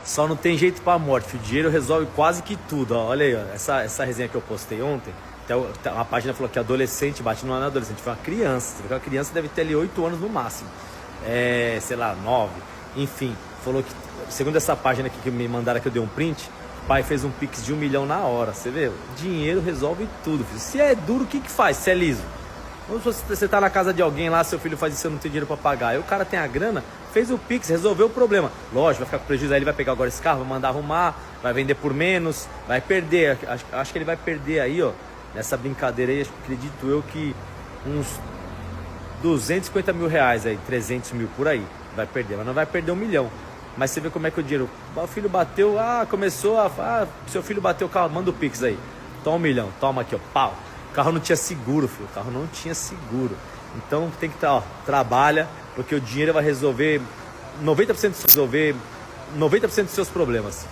Só não tem jeito pra morte. O dinheiro resolve quase que tudo. Ó. Olha aí, ó. Essa resenha que eu postei ontem. A página falou que adolescente bate, não é adolescente, foi uma criança. Você vê que uma criança deve ter ali 8 anos no máximo. Sei lá, 9. Enfim, falou que, segundo essa página aqui que me mandaram, que eu dei um print, o pai fez um pix de 1 milhão na hora. Você vê? O dinheiro resolve tudo, filho. Se é duro, o que faz? Se é liso? Vamos supor que você tá na casa de alguém lá, seu filho faz isso, você não tem dinheiro pra pagar. Aí o cara tem a grana, fez o pix, resolveu o problema. Lógico, vai ficar com prejuízo, aí ele vai pegar agora esse carro, vai mandar arrumar, vai vender por menos, vai perder. Acho que ele vai perder aí, ó, nessa brincadeira aí, acredito eu que uns 250 mil reais aí, 300 mil por aí, vai perder. Mas não vai perder 1 milhão. Mas você vê como é que o dinheiro, o filho bateu, seu filho bateu o carro, manda o pix aí. Toma 1 milhão, toma aqui, ó, pau. O carro não tinha seguro, filho. O carro não tinha seguro. Então tem que estar, ó, trabalha, porque o dinheiro vai resolver 90% dos seus problemas.